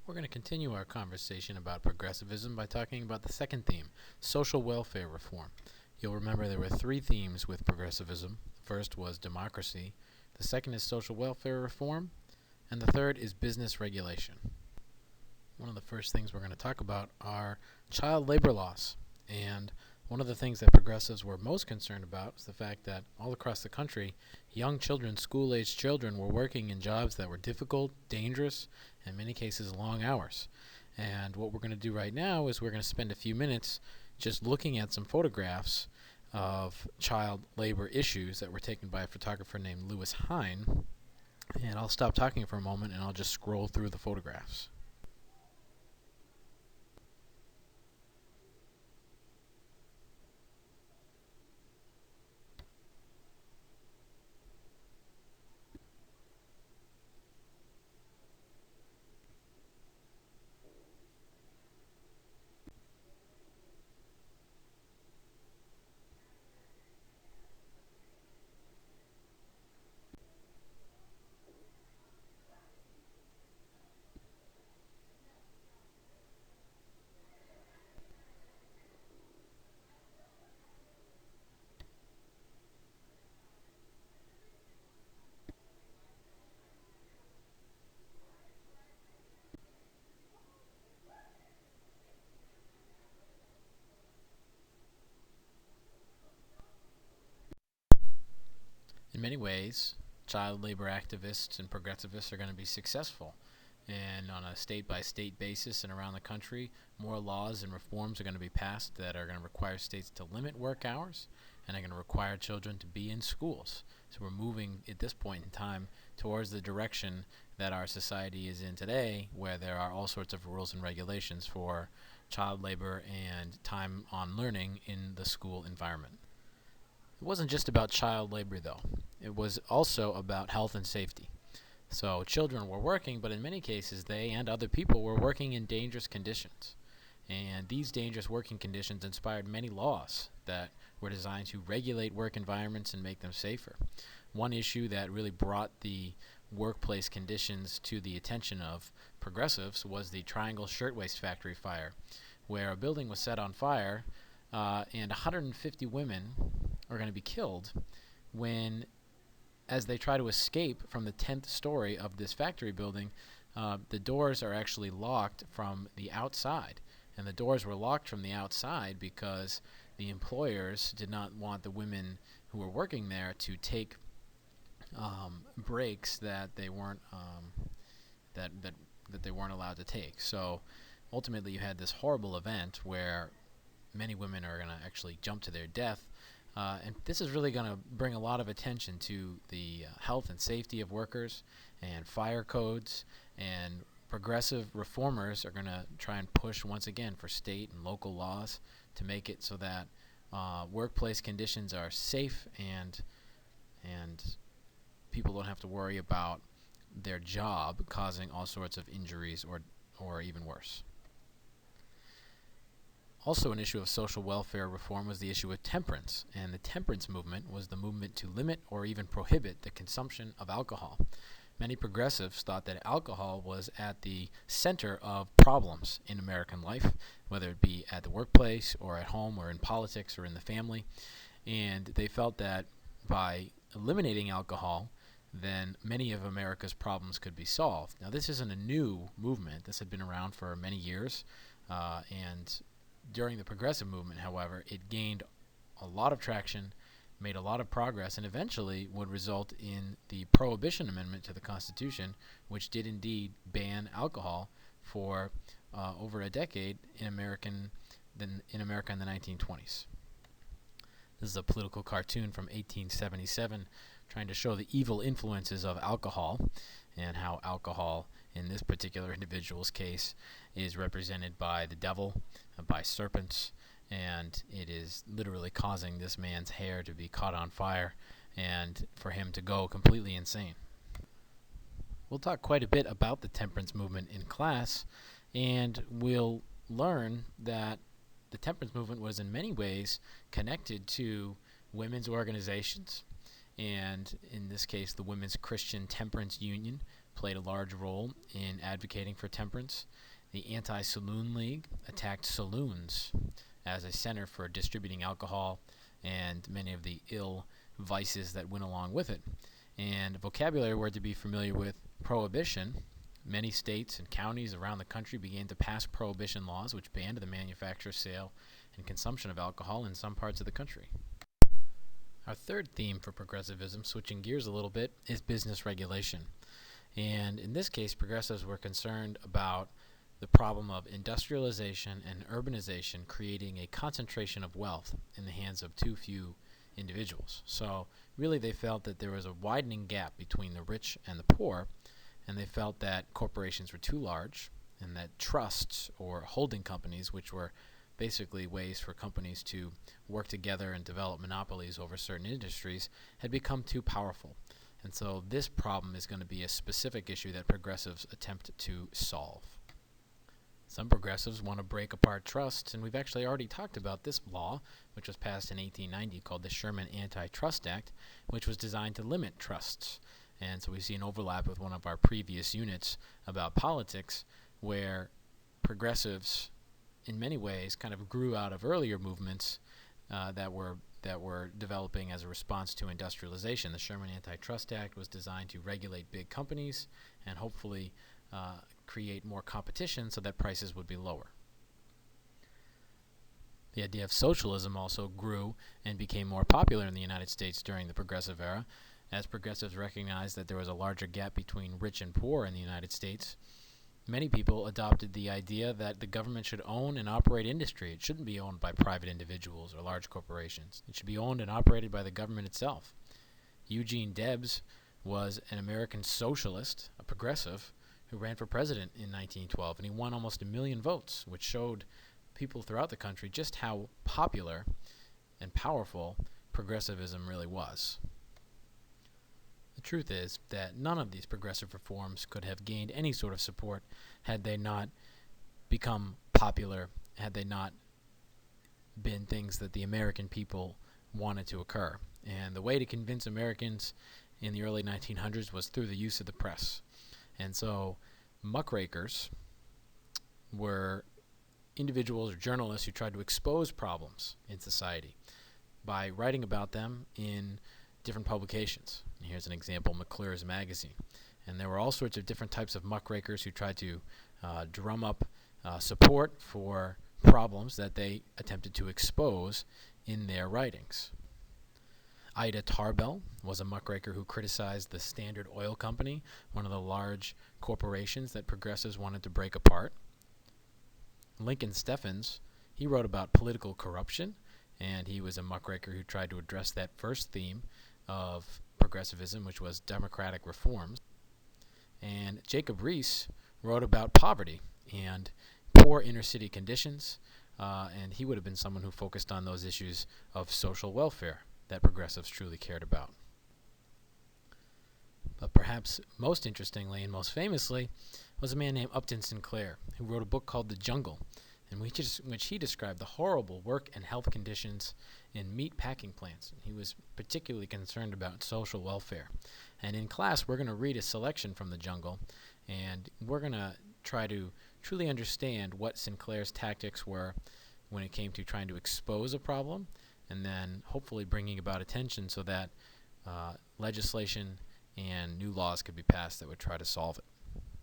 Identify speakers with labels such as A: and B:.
A: We're going to continue our conversation about progressivism by talking about the second theme, social welfare reform. You'll remember there were three themes with progressivism. The first was democracy, the second is social welfare reform, and the third is business regulation. One of the first things we're going to talk about are child labor laws. And one of the things that progressives were most concerned about was the fact that all across the country, young children, school-aged children, were working in jobs that were difficult, dangerous, and in many cases long hours. And what we're going to do right now is we're going to spend a few minutes just looking at some photographs of child labor issues that were taken by a photographer named Lewis Hine. And I'll stop talking for a moment and I'll just scroll through the photographs. In many ways, child labor activists and progressivists are going to be successful. And on a state-by-state basis and around the country, more laws and reforms are going to be passed that are going to require states to limit work hours and are going to require children to be in schools. So we're moving at this point in time towards the direction that our society is in today, where there are all sorts of rules and regulations for child labor and time on learning in the school environment. It wasn't just about child labor, though. It was also about health and safety. So children were working, but in many cases they and other people were working in dangerous conditions. And these dangerous working conditions inspired many laws that were designed to regulate work environments and make them safer. One issue that really brought the workplace conditions to the attention of progressives was the Triangle Shirtwaist Factory fire, where a building was set on fire and 150 women are going to be killed when, as they try to escape from the 10th story of this factory building, the doors are actually locked from the outside. And the doors were locked from the outside because the employers did not want the women who were working there to take breaks that they weren't that they weren't allowed to take. So ultimately, you had this horrible event where many women are going to actually jump to their death. And this is really going to bring a lot of attention to the health and safety of workers and fire codes, and progressive reformers are going to try and push once again for state and local laws to make it so that workplace conditions are safe and people don't have to worry about their job causing all sorts of injuries or even worse. Also, an issue of social welfare reform was the issue of temperance, and the temperance movement was the movement to limit or even prohibit the consumption of alcohol. Many progressives thought that alcohol was at the center of problems in American life, whether it be at the workplace or at home or in politics or in the family, and they felt that by eliminating alcohol, then many of America's problems could be solved. Now, this isn't a new movement. This had been around for many years, and during the progressive movement, however, it gained a lot of traction, made a lot of progress, and eventually would result in the Prohibition Amendment to the Constitution, which did indeed ban alcohol for over a decade in America in the 1920s. This is a political cartoon from 1877 trying to show the evil influences of alcohol and how alcohol, in this particular individual's case, is represented by the devil, by serpents, and it is literally causing this man's hair to be caught on fire and for him to go completely insane. We'll talk quite a bit about the temperance movement in class, and we'll learn that the temperance movement was in many ways connected to women's organizations, and in this case the Women's Christian Temperance Union, played a large role in advocating for temperance. The Anti-Saloon League attacked saloons as a center for distributing alcohol and many of the ill vices that went along with it. And vocabulary word to be familiar with: prohibition. Many states and counties around the country began to pass prohibition laws which banned the manufacture, sale, and consumption of alcohol in some parts of the country. Our third theme for progressivism, switching gears a little bit, is business regulation. And in this case, progressives were concerned about the problem of industrialization and urbanization creating a concentration of wealth in the hands of too few individuals. So really they felt that there was a widening gap between the rich and the poor, and they felt that corporations were too large and that trusts or holding companies, which were basically ways for companies to work together and develop monopolies over certain industries, had become too powerful. And so this problem is going to be a specific issue that progressives attempt to solve. Some progressives want to break apart trusts, and we've actually already talked about this law, which was passed in 1890, called the Sherman Antitrust Act, which was designed to limit trusts. And so we see an overlap with one of our previous units about politics, where progressives, in many ways, kind of grew out of earlier movements that were developing as a response to industrialization. The Sherman Antitrust Act was designed to regulate big companies and hopefully create more competition so that prices would be lower. The idea of socialism also grew and became more popular in the United States during the Progressive era, as progressives recognized that there was a larger gap between rich and poor in the United States. Many people adopted the idea that the government should own and operate industry. It shouldn't be owned by private individuals or large corporations. It should be owned and operated by the government itself. Eugene Debs was an American socialist, a progressive, who ran for president in 1912, and he won almost 1 million votes, which showed people throughout the country just how popular and powerful progressivism really was. The truth is that none of these progressive reforms could have gained any sort of support had they not become popular, had they not been things that the American people wanted to occur. And the way to convince Americans in the early 1900s was through the use of the press. And so muckrakers were individuals or journalists who tried to expose problems in society by writing about them in different publications. And here's an example: McClure's Magazine. And there were all sorts of different types of muckrakers who tried to drum up support for problems that they attempted to expose in their writings. Ida Tarbell was a muckraker who criticized the Standard Oil Company, one of the large corporations that progressives wanted to break apart. Lincoln Steffens, he wrote about political corruption, and he was a muckraker who tried to address that first theme of progressivism, which was democratic reforms. And Jacob Riis wrote about poverty and poor inner city conditions, and he would have been someone who focused on those issues of social welfare that progressives truly cared about. But perhaps most interestingly and most famously was a man named Upton Sinclair, who wrote a book called The Jungle, in which he described the horrible work and health conditions in meat packing plants. He was particularly concerned about social welfare. And in class, we're going to read a selection from The Jungle, and we're going to try to truly understand what Sinclair's tactics were when it came to trying to expose a problem, and then hopefully bringing about attention so that legislation and new laws could be passed that would try to solve it.